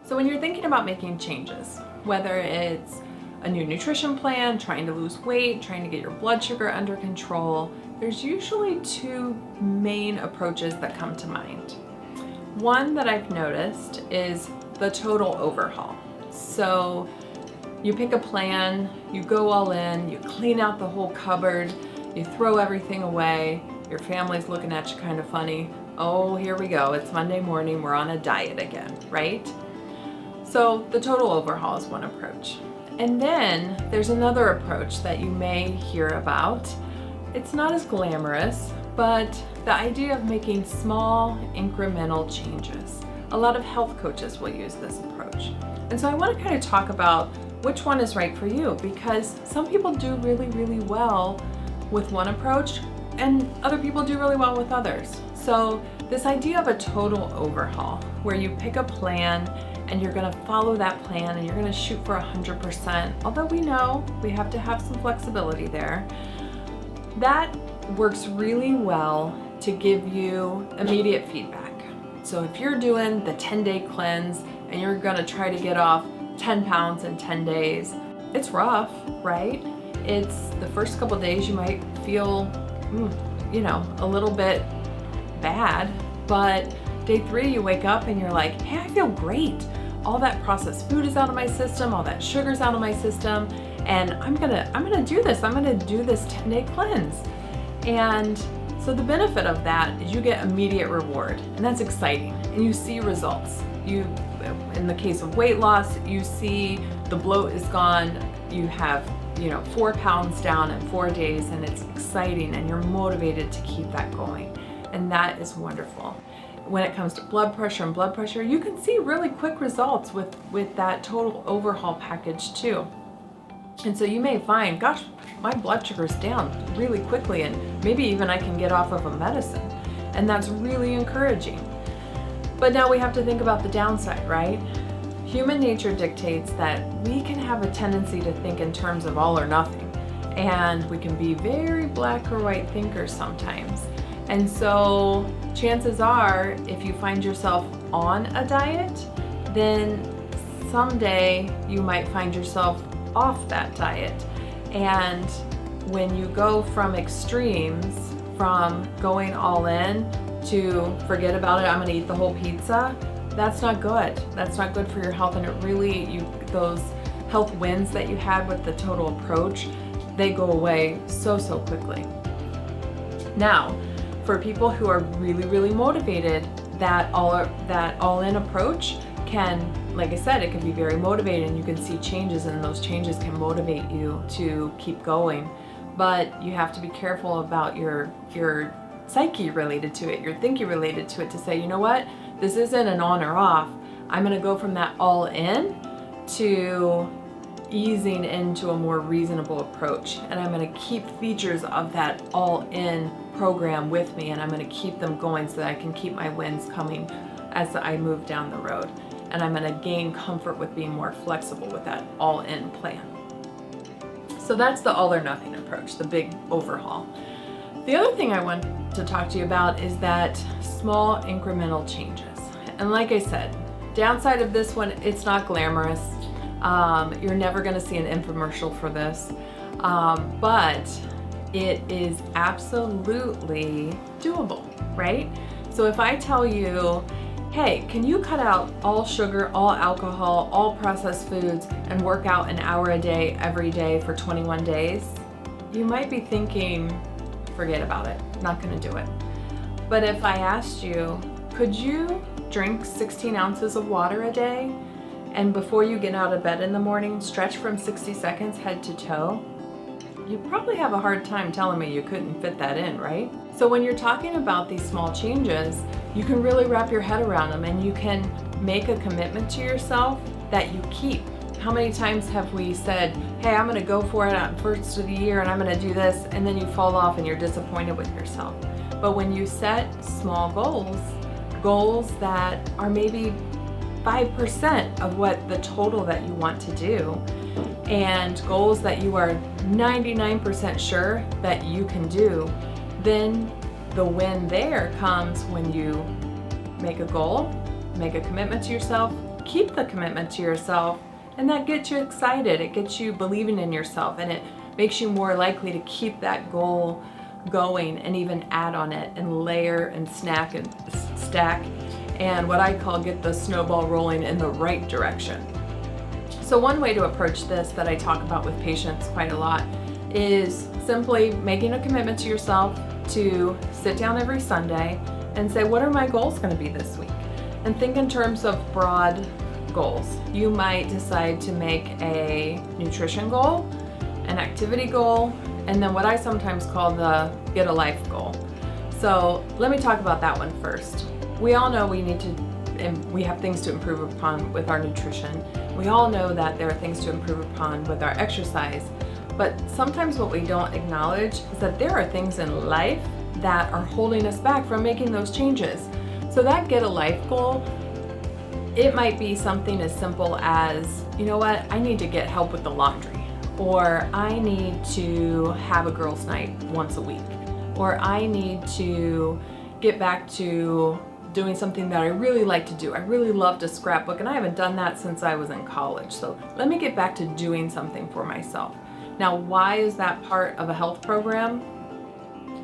So when you're thinking about making changes, whether it's a new nutrition plan, trying to lose weight, trying to get your blood sugar under control, there's usually two main approaches that come to mind. One that I've noticed is the total overhaul. So you pick a plan, you go all in, you clean out the whole cupboard, you throw everything away, your family's looking at you kind of funny. Oh, here we go, it's Monday morning, we're on a diet again, right? So the total overhaul is one approach. And then there's another approach that you may hear about. It's not as glamorous, but the idea of making small incremental changes. A lot of health coaches will use this approach. And so I want to kind of talk about which one is right for you, because some people do really, really well with one approach and other people do really well with others. So this idea of a total overhaul, where you pick a plan and you're gonna follow that plan and you're gonna shoot for 100%, although we know we have to have some flexibility there, that works really well to give you immediate feedback. So if you're doing the 10-day cleanse and you're gonna try to get off 10 pounds in 10 days, it's rough, right? It's the first couple days you might feel, a little bit bad, but day 3 you wake up and you're like, hey, I feel great. All that processed food is out of my system, all that sugar's out of my system, and I'm gonna do this. I'm gonna do this 10-day cleanse. And so the benefit of that is you get immediate reward, and that's exciting, and you see results. In the case of weight loss, you see the bloat is gone, you have 4 pounds down in 4 days, and it's exciting, and you're motivated to keep that going, and that is wonderful. When it comes to blood pressure, you can see really quick results with that total overhaul package too. And so you may find, gosh, my blood sugar's down really quickly, and maybe even I can get off of a medicine, and that's really encouraging. But now we have to think about the downside, right? Human nature dictates that we can have a tendency to think in terms of all or nothing, and we can be very black or white thinkers sometimes. And so chances are, if you find yourself on a diet, then someday you might find yourself off that diet. And when you go from extremes, from going all in to forget about it, I'm gonna eat the whole pizza, that's not good. That's not good for your health, and it really, those health wins that you had with the total approach, they go away so quickly. Now, for people who are really, really motivated, that all-in approach can, like I said, it can be very motivating, and you can see changes, and those changes can motivate you to keep going. But you have to be careful about your psyche related to it, your thinking related to it, to say, you know what, this isn't an on or off. I'm gonna go from that all in to easing into a more reasonable approach, and I'm going to keep features of that all-in program with me, and I'm going to keep them going so that I can keep my wins coming as I move down the road, and I'm going to gain comfort with being more flexible with that all-in plan. So that's the all or nothing approach, the big overhaul. The other thing I want to talk to you about is that small incremental changes. And like I said, downside of this one, it's not glamorous. You're never going to see an infomercial for this, but it is absolutely doable, right? So if I tell you, hey, can you cut out all sugar, all alcohol, all processed foods, and work out an hour a day every day for 21 days? You might be thinking, forget about it, not going to do it. But if I asked you, could you drink 16 ounces of water a day, and before you get out of bed in the morning, stretch from 60 seconds head to toe? You probably have a hard time telling me you couldn't fit that in, right? So when you're talking about these small changes, you can really wrap your head around them, and you can make a commitment to yourself that you keep. How many times have we said, hey, I'm gonna go for it at first of the year and I'm gonna do this, and then you fall off and you're disappointed with yourself. But when you set small goals that are maybe 5% of what the total that you want to do, and goals that you are 99% sure that you can do, then the win there comes when you make a goal, make a commitment to yourself, keep the commitment to yourself, and that gets you excited. It gets you believing in yourself, and it makes you more likely to keep that goal going and even add on it and layer and stack and what I call get the snowball rolling in the right direction. So one way to approach this that I talk about with patients quite a lot is simply making a commitment to yourself to sit down every Sunday and say, what are my goals going to be this week? And think in terms of broad goals. You might decide to make a nutrition goal, an activity goal, and then what I sometimes call the get a life goal. So let me talk about that one first. We all know we have things to improve upon with our nutrition. We all know that there are things to improve upon with our exercise, but sometimes what we don't acknowledge is that there are things in life that are holding us back from making those changes. So that get a life goal, it might be something as simple as, you know what, I need to get help with the laundry, or I need to have a girls' night once a week, or I need to get back to doing something that I really like to do. I really love to scrapbook, and I haven't done that since I was in college. So let me get back to doing something for myself. Now, why is that part of a health program?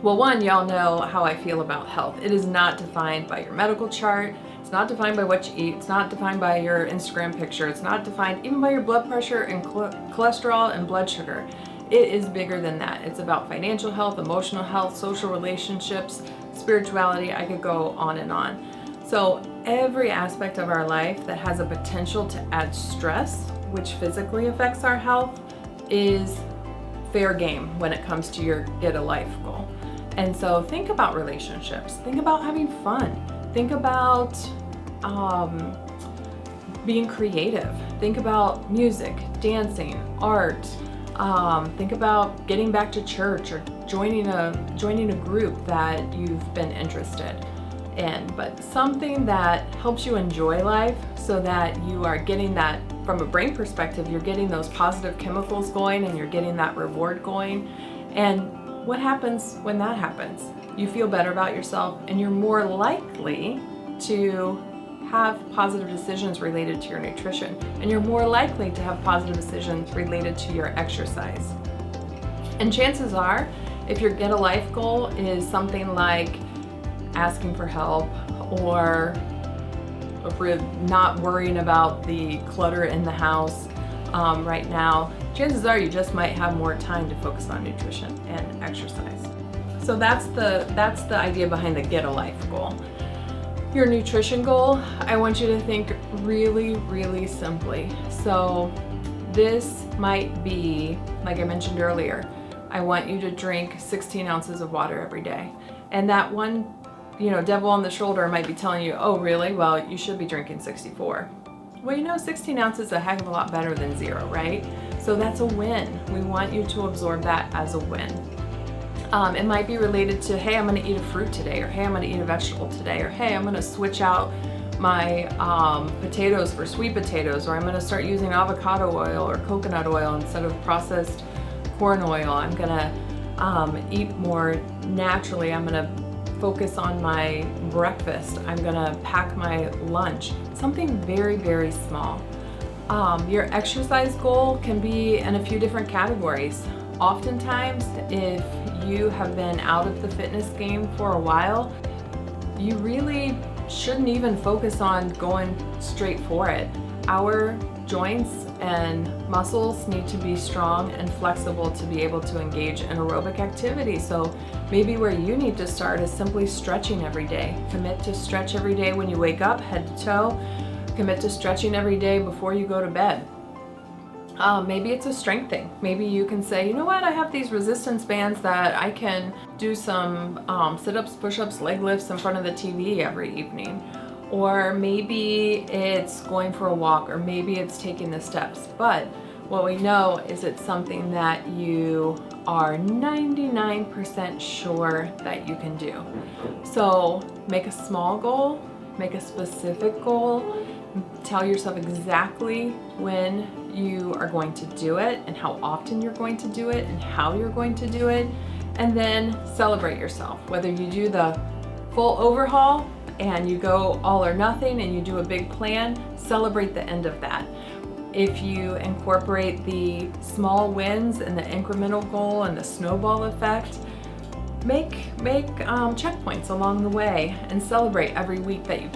Well, one, y'all know how I feel about health. It is not defined by your medical chart. It's not defined by what you eat. It's not defined by your Instagram picture. It's not defined even by your blood pressure and cholesterol and blood sugar. It is bigger than that. It's about financial health, emotional health, social relationships, spirituality. I could go on and on. So every aspect of our life that has a potential to add stress, which physically affects our health, is fair game when it comes to your get a life goal. And so think about relationships. Think about having fun. Think about being creative. Think about music, dancing, art. Think about getting back to church or joining a group that you've been interested in, but something that helps you enjoy life so that you are getting that, from a brain perspective, you're getting those positive chemicals going and you're getting that reward going. And what happens when that happens? You feel better about yourself and you're more likely to have positive decisions related to your nutrition, and you're more likely to have positive decisions related to your exercise. And chances are, if your get a life goal is something like asking for help or not worrying about the clutter in the house right now, chances are you just might have more time to focus on nutrition and exercise. So that's the idea behind the get a life goal. Your nutrition goal, I want you to think really, really simply. So this might be, like I mentioned earlier, I want you to drink 16 ounces of water every day. And that one, devil on the shoulder might be telling you, oh really? Well, you should be drinking 64. Well, 16 ounces is a heck of a lot better than 0, right? So that's a win. We want you to absorb that as a win. It might be related to, hey, I'm going to eat a fruit today, or hey, I'm going to eat a vegetable today, or hey, I'm going to switch out my potatoes for sweet potatoes, or I'm going to start using avocado oil or coconut oil instead of processed corn oil. I'm going to eat more naturally. I'm going to focus on my breakfast. I'm going to pack my lunch. Something very, very small. Your exercise goal can be in a few different categories. Oftentimes, if you have been out of the fitness game for a while, you really shouldn't even focus on going straight for it. Our joints and muscles need to be strong and flexible to be able to engage in aerobic activity. So maybe where you need to start is simply stretching every day. Commit to stretch every day when you wake up, head to toe. Commit to stretching every day before you go to bed. Maybe it's a strength thing. Maybe you can say, you know what, I have these resistance bands that I can do some sit-ups, push-ups, leg lifts in front of the TV every evening. Or maybe it's going for a walk, or maybe it's taking the steps. But what we know is it's something that you are 99% sure that you can do. So make a small goal, make a specific goal, tell yourself exactly when you are going to do it and how often you're going to do it and how you're going to do it, and then celebrate yourself. Whether you do the full overhaul and you go all or nothing and you do a big plan, celebrate the end of that. If you incorporate the small wins and the incremental goal and the snowball effect, make checkpoints along the way and celebrate every week that you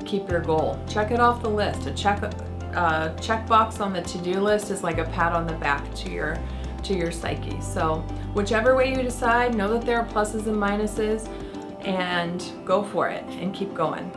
keep your goal. Check it off the list. A checkbox on the to-do list is like a pat on the back to your psyche. So whichever way you decide, know that there are pluses and minuses, and go for it and keep going.